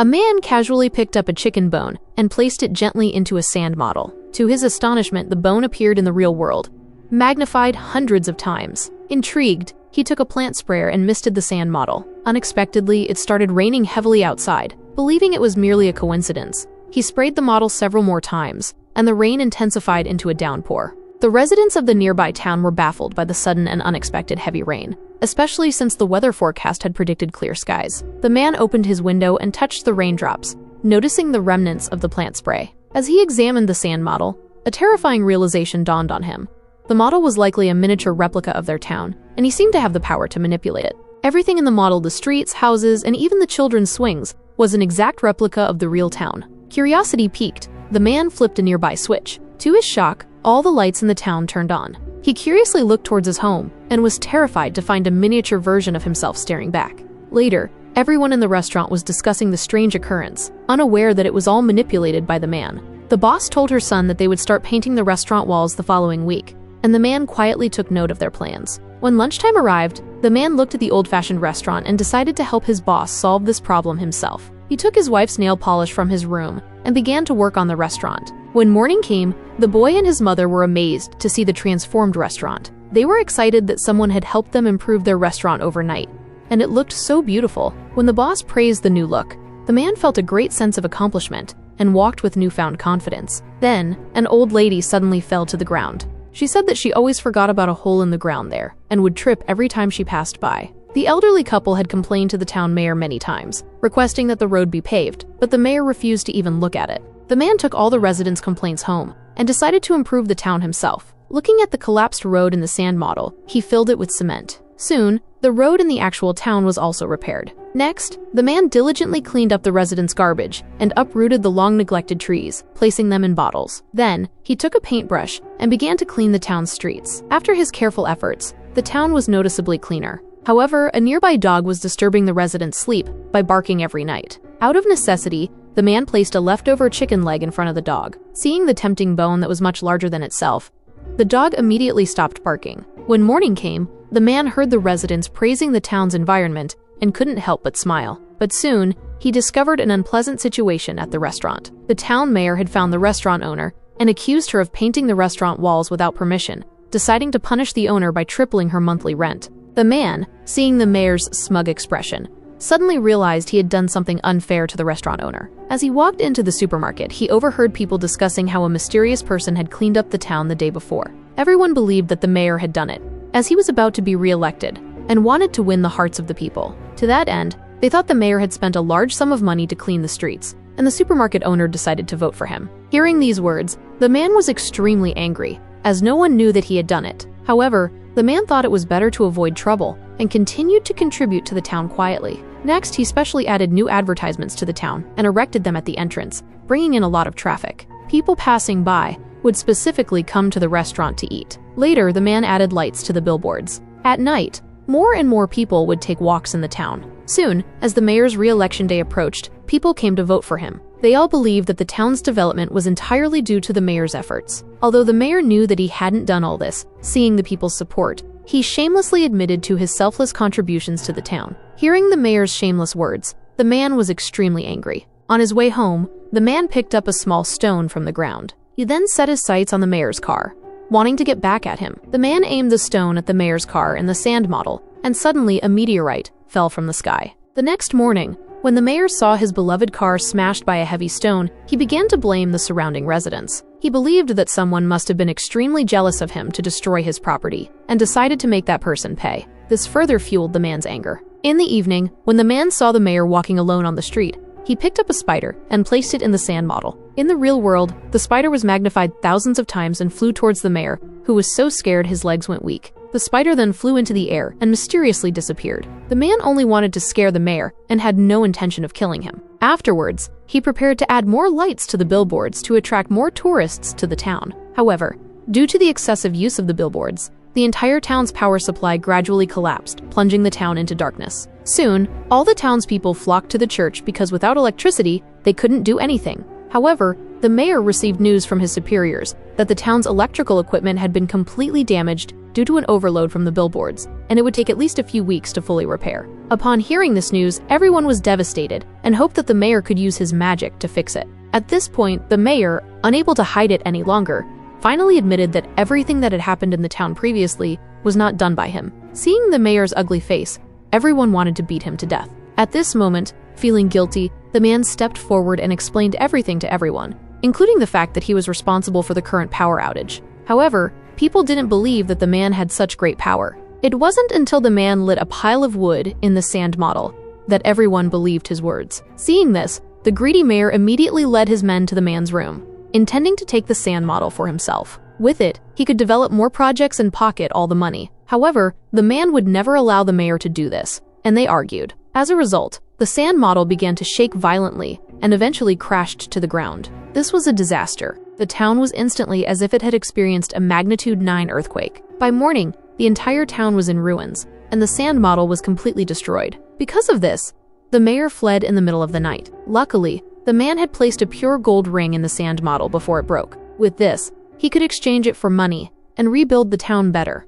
A man casually picked up a chicken bone and placed it gently into a sand model. To his astonishment, the bone appeared in the real world, magnified hundreds of times. Intrigued, he took a plant sprayer and misted the sand model. Unexpectedly, it started raining heavily outside. Believing it was merely a coincidence, he sprayed the model several more times, and the rain intensified into a downpour. The residents of the nearby town were baffled by the sudden and unexpected heavy rain, especially since the weather forecast had predicted clear skies. The man opened his window and touched the raindrops, noticing the remnants of the plant spray. As he examined the sand model, a terrifying realization dawned on him. The model was likely a miniature replica of their town, and he seemed to have the power to manipulate it. Everything in the model, the streets, houses, and even the children's swings, was an exact replica of the real town. Curiosity piqued, the man flipped a nearby switch. To his shock, all the lights in the town turned on. He curiously looked towards his home and was terrified to find a miniature version of himself staring back. Later, everyone in the restaurant was discussing the strange occurrence, unaware that it was all manipulated by the man. The boss told her son that they would start painting the restaurant walls the following week, and the man quietly took note of their plans. When lunchtime arrived, the man looked at the old-fashioned restaurant and decided to help his boss solve this problem himself. He took his wife's nail polish from his room and began to work on the restaurant. When morning came, the boy and his mother were amazed to see the transformed restaurant. They were excited that someone had helped them improve their restaurant overnight, and it looked so beautiful. When the boss praised the new look, the man felt a great sense of accomplishment and walked with newfound confidence. Then, an old lady suddenly fell to the ground. She said that she always forgot about a hole in the ground there and would trip every time she passed by. The elderly couple had complained to the town mayor many times, requesting that the road be paved, but the mayor refused to even look at it. The man took all the residents' complaints home and decided to improve the town himself. Looking at the collapsed road in the sand model, he filled it with cement. Soon, the road in the actual town was also repaired. Next, the man diligently cleaned up the residents' garbage and uprooted the long-neglected trees, placing them in bottles. Then, he took a paintbrush and began to clean the town's streets. After his careful efforts, the town was noticeably cleaner. However, a nearby dog was disturbing the residents' sleep by barking every night. Out of necessity, the man placed a leftover chicken leg in front of the dog. Seeing the tempting bone that was much larger than itself, the dog immediately stopped barking. When morning came, the man heard the residents praising the town's environment and couldn't help but smile. But soon, he discovered an unpleasant situation at the restaurant. The town mayor had found the restaurant owner and accused her of painting the restaurant walls without permission, deciding to punish the owner by tripling her monthly rent. The man, seeing the mayor's smug expression, suddenly realized he had done something unfair to the restaurant owner. As he walked into the supermarket, he overheard people discussing how a mysterious person had cleaned up the town the day before. Everyone believed that the mayor had done it, as he was about to be re-elected and wanted to win the hearts of the people. To that end, they thought the mayor had spent a large sum of money to clean the streets, and the supermarket owner decided to vote for him. Hearing these words, the man was extremely angry, as no one knew that he had done it. However, the man thought it was better to avoid trouble and continued to contribute to the town quietly. Next, he specially added new advertisements to the town and erected them at the entrance, bringing in a lot of traffic. People passing by would specifically come to the restaurant to eat. Later, the man added lights to the billboards. At night, more and more people would take walks in the town. Soon, as the mayor's re-election day approached, people came to vote for him. They all believed that the town's development was entirely due to the mayor's efforts. Although the mayor knew that he hadn't done all this, seeing the people's support, he shamelessly admitted to his selfless contributions to the town. Hearing the mayor's shameless words, the man was extremely angry. On his way home, the man picked up a small stone from the ground. He then set his sights on the mayor's car, wanting to get back at him. The man aimed the stone at the mayor's car in the sand model, and suddenly a meteorite fell from the sky. The next morning, when the mayor saw his beloved car smashed by a heavy stone, he began to blame the surrounding residents. He believed that someone must have been extremely jealous of him to destroy his property, and decided to make that person pay. This further fueled the man's anger. In the evening, when the man saw the mayor walking alone on the street, he picked up a spider and placed it in the sand model. In the real world, the spider was magnified thousands of times and flew towards the mayor, who was so scared his legs went weak. The spider then flew into the air and mysteriously disappeared. The man only wanted to scare the mayor and had no intention of killing him. Afterwards, he prepared to add more lights to the billboards to attract more tourists to the town. However, due to the excessive use of the billboards, the entire town's power supply gradually collapsed, plunging the town into darkness. Soon, all the townspeople flocked to the church because without electricity, they couldn't do anything. However, the mayor received news from his superiors that the town's electrical equipment had been completely damaged due to an overload from the billboards, and it would take at least a few weeks to fully repair. Upon hearing this news, everyone was devastated and hoped that the mayor could use his magic to fix it. At this point, the mayor, unable to hide it any longer, finally admitted that everything that had happened in the town previously was not done by him. Seeing the mayor's ugly face, everyone wanted to beat him to death. At this moment, feeling guilty, the man stepped forward and explained everything to everyone, including the fact that he was responsible for the current power outage. However, people didn't believe that the man had such great power. It wasn't until the man lit a pile of wood in the sand model that everyone believed his words. Seeing this, the greedy mayor immediately led his men to the man's room, intending to take the sand model for himself. With it, he could develop more projects and pocket all the money. However, the man would never allow the mayor to do this, and they argued. As a result, the sand model began to shake violently and eventually crashed to the ground. This was a disaster. The town was instantly as if it had experienced a magnitude 9 earthquake. By morning, the entire town was in ruins, and the sand model was completely destroyed. Because of this, the mayor fled in the middle of the night. Luckily, the man had placed a pure gold ring in the sand model before it broke. With this, he could exchange it for money and rebuild the town better.